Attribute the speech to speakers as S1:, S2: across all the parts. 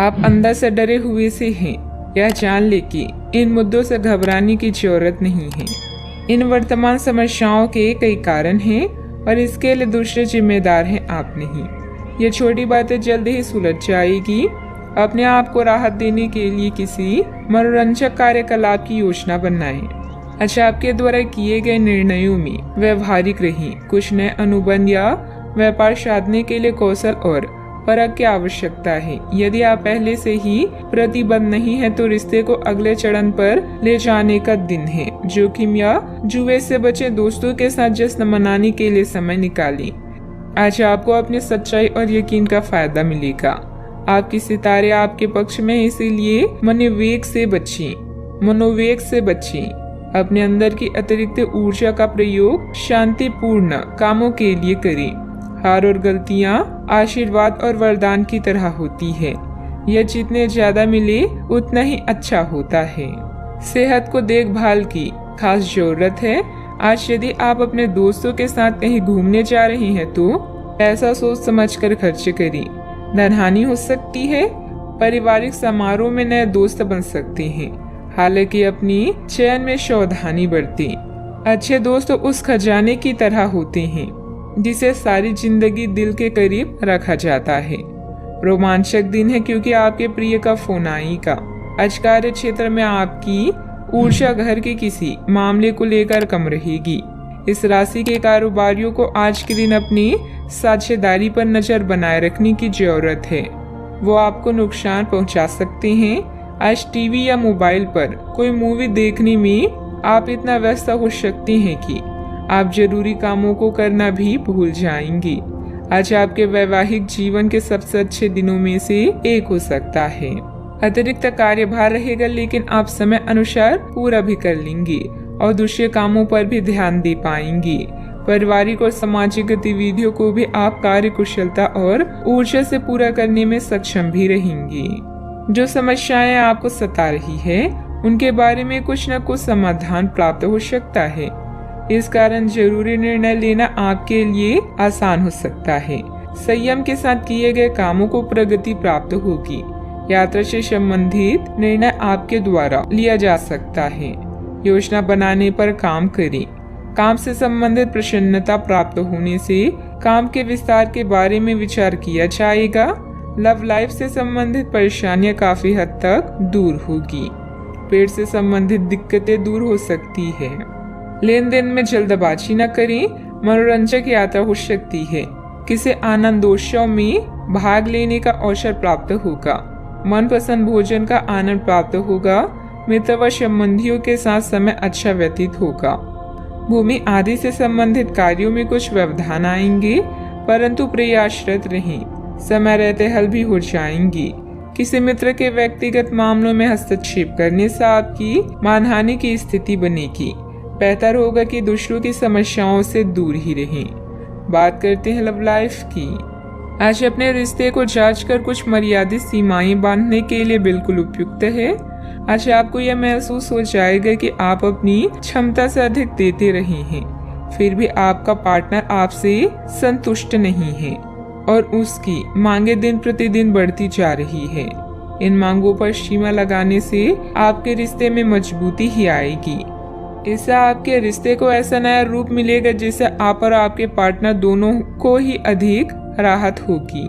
S1: आप अंदर से डरे हुए से हैं। यह जान ले कि इन मुद्दों से घबराने की जरूरत नहीं है। इन वर्तमान समस्याओं के कई कारण हैं और इसके लिए दूसरे जिम्मेदार हैं, आप नहीं। ये छोटी बातें जल्द ही सुलझ जाएगी। अपने आप को राहत देने के लिए किसी मनोरंजक कार्यकलाप की योजना बनाएं। अच्छा, आपके द्वारा किए गए निर्णयों में व्यवहारिक रहें। कुछ नए अनुबंध या व्यापार साधने के लिए कौशल और परख की आवश्यकता है। यदि आप पहले से ही प्रतिबद्ध नहीं है तो रिश्ते को अगले चरण पर ले जाने का दिन है। जोखिम या जुए से बचे, दोस्तों के साथ जश्न मनाने के लिए समय निकालें। आज आपको अपनी सच्चाई और यकीन का फायदा मिलेगा। आपके सितारे आपके पक्ष में, इसीलिए मनोवेग से बचें। अपने अंदर की अतिरिक्त ऊर्जा का प्रयोग शांतिपूर्ण कामों के लिए करें। हार और गलतियां आशीर्वाद और वरदान की तरह होती है। यह जितने ज्यादा मिले उतना ही अच्छा होता है। सेहत को देखभाल की खास जरूरत है। आज यदि आप अपने दोस्तों के साथ कहीं घूमने जा रहे हैं तो पैसा सोच समझकर खर्च करें। धनहानि हो सकती है। पारिवारिक समारोह में नए दोस्त बन सकते हैं, हालांकि अपनी चयन में सावधानी बरतें। अच्छे दोस्त उस खजाने की तरह होते हैं जिसे सारी जिंदगी दिल के करीब रखा जाता है। रोमांचक दिन है क्योंकि आपके प्रिय का फोन आएगा। आज कार्य क्षेत्र में आपकी ऊर्जा घर के किसी मामले को लेकर कम रहेगी। इस राशि के कारोबारियों को आज के दिन अपनी साझेदारी पर नजर बनाए रखने की जरूरत है। वो आपको नुकसान पहुंचा सकते हैं। आज टीवी या मोबाइल पर कोई मूवी देखने में आप इतना व्यस्त हो सकते हैं कि आप जरूरी कामों को करना भी भूल जाएंगे। आज आपके वैवाहिक जीवन के सबसे अच्छे दिनों में से एक हो सकता है। अतिरिक्त कार्यभार रहेगा, लेकिन आप समय अनुसार पूरा भी कर लेंगे और दूसरे कामों पर भी ध्यान दे पाएंगे। पारिवारिक और सामाजिक गतिविधियों को भी आप कार्य कुशलता और ऊर्जा से पूरा करने में सक्षम भी रहेंगे। जो समस्याएं आपको सता रही है उनके बारे में कुछ न कुछ समाधान प्राप्त हो सकता है। इस कारण जरूरी निर्णय लेना आपके लिए आसान हो सकता है। संयम के साथ किए गए कामों को प्रगति प्राप्त होगी। यात्रा से संबंधित निर्णय आपके द्वारा लिया जा सकता है। योजना बनाने पर काम करें। काम से संबंधित प्रसन्नता प्राप्त होने से काम के विस्तार के बारे में विचार किया जाएगा। लव लाइफ से संबंधित परेशानियां काफी हद तक दूर होगी। पेट से संबंधित दिक्कतें दूर हो सकती है। लेन देन में जल्दबाजी न करें। मनोरंजक यात्रा हो सकती है। किसी आनंदोत्सव में भाग लेने का अवसर प्राप्त होगा। मनपसंद भोजन का आनंद प्राप्त होगा। मित्र व संबंधियों के साथ समय अच्छा व्यतीत होगा। भूमि आदि से संबंधित कार्यों में कुछ व्यवधान आएंगे, परंतु प्रयासरत रहें। समय रहते हल भी हो जाएंगी। किसी मित्र के व्यक्तिगत मामलों में हस्तक्षेप करने से आपकी मानहानि की स्थिति बनेगी। बेहतर होगा कि दूसरों की समस्याओं से दूर ही रहें। बात करते हैं लव लाइफ की। आज अपने रिश्ते को जांचकर कुछ मर्यादित सीमाएं बांधने के लिए बिल्कुल उपयुक्त है। आज आपको यह महसूस हो जाएगा कि आप अपनी क्षमता से अधिक देते रहे हैं, फिर भी आपका पार्टनर आपसे संतुष्ट नहीं है और उसकी मांगे दिन प्रतिदिन बढ़ती जा रही है। इन मांगों पर सीमा लगाने से आपके रिश्ते में मजबूती ही आएगी। इससे आपके रिश्ते को ऐसा नया रूप मिलेगा जिससे आप और आपके पार्टनर दोनों को ही अधिक राहत होगी।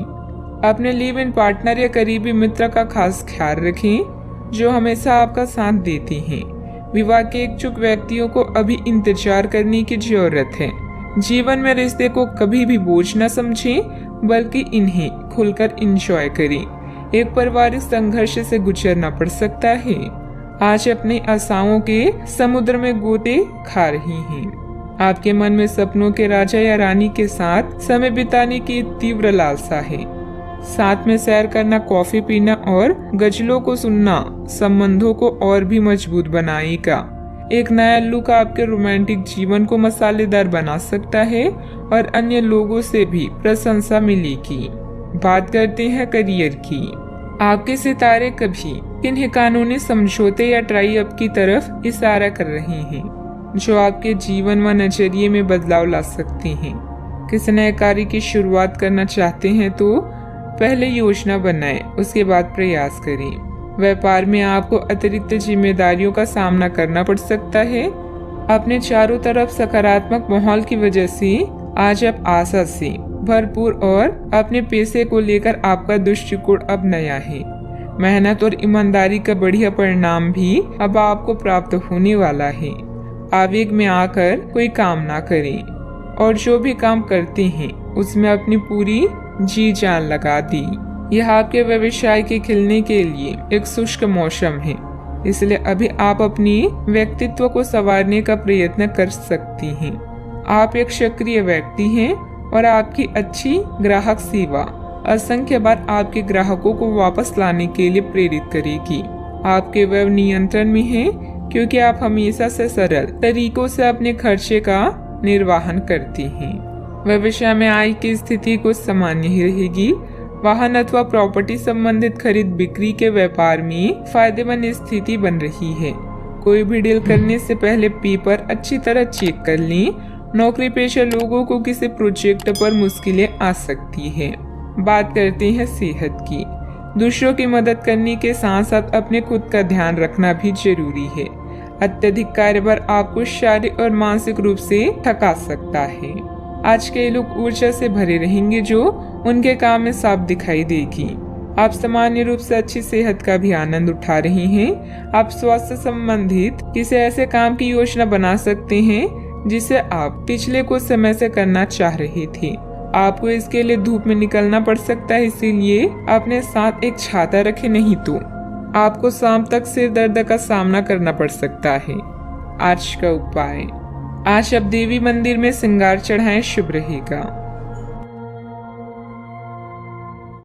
S1: अपने लिव इन पार्टनर या करीबी मित्र का खास ख्याल रखें जो हमेशा आपका साथ देते हैं। विवाह के इच्छुक व्यक्तियों को अभी इंतजार करने की जरूरत है। जीवन में रिश्ते को कभी भी बोझ न समझें, बल्कि इन्हें खुलकर एंजॉय करें। एक पारिवारिक संघर्ष से गुजरना पड़ सकता है। आज अपनी आशाओं के समुद्र में गोते खा रही हैं। आपके मन में सपनों के राजा या रानी के साथ समय बिताने की तीव्र लालसा है। साथ में सैर करना, कॉफी पीना और गजलों को सुनना संबंधों को और भी मजबूत बनाएगा। एक नया लुक आपके रोमांटिक जीवन को मसालेदार बना सकता है और अन्य लोगों से भी प्रशंसा मिलेगी। बात करते हैं करियर की। आपके सितारे कभी किन्हीं कानूनी समझौते या ट्राई अप की तरफ इशारा कर रहे हैं जो आपके जीवन व नजरिए में बदलाव ला सकते हैं। किसी नए कार्य की शुरुआत करना चाहते हैं तो पहले योजना बनाएं, उसके बाद प्रयास करें। व्यापार में आपको अतिरिक्त जिम्मेदारियों का सामना करना पड़ सकता है। अपने चारों तरफ सकारात्मक माहौल की वजह से आज आप आशा से भरपूर और अपने पैसे को लेकर आपका दृष्टिकोण अब नया है। मेहनत और ईमानदारी का बढ़िया परिणाम भी अब आपको प्राप्त होने वाला है। आवेग में आकर कोई काम ना करें और जो भी काम करते हैं उसमें अपनी पूरी जी जान लगा दी। यह आपके व्यवसाय के खिलने के लिए एक शुष्क मौसम है, इसलिए अभी आप अपनी व्यक्तित्व को संवारने का प्रयत्न कर सकती हैं। आप एक सक्रिय व्यक्ति हैं और आपकी अच्छी ग्राहक सेवा असंख्य बार आपके ग्राहकों को वापस लाने के लिए प्रेरित करेगी। आपके व्यय नियंत्रण में है क्योंकि आप हमेशा से सरल तरीकों से अपने खर्चे का निर्वहन करती हैं। व्यवसाय में आय की स्थिति कुछ सामान्य ही रहेगी। वाहन अथवा प्रॉपर्टी संबंधित खरीद बिक्री के व्यापार में फायदेमंद स्थिति बन रही है। कोई भी डील करने से पहले पेपर अच्छी तरह चेक कर लें। नौकरी पेशा लोगों को किसी प्रोजेक्ट पर मुश्किलें आ सकती है। बात करते हैं सेहत की। दूसरों की मदद करने के साथ साथ अपने खुद का ध्यान रखना भी जरूरी है। अत्यधिक कार्यभार आपको शारीरिक और मानसिक रूप से थका सकता है। आज के लोग ऊर्जा से भरे रहेंगे जो उनके काम में साफ दिखाई देगी। आप सामान्य रूप से अच्छी सेहत का भी आनंद उठा रहे हैं। आप स्वास्थ्य संबंधित किसी ऐसे काम की योजना बना सकते हैं जिसे आप पिछले कुछ समय से करना चाह रहे थे। आपको इसके लिए धूप में निकलना पड़ सकता है, इसीलिए अपने साथ एक छाता रखें, नहीं तो आपको शाम तक सिर दर्द का सामना करना पड़ सकता है। आज का उपाय, आज आप देवी मंदिर में श्रृंगार चढ़ाएं, शुभ रहेगा।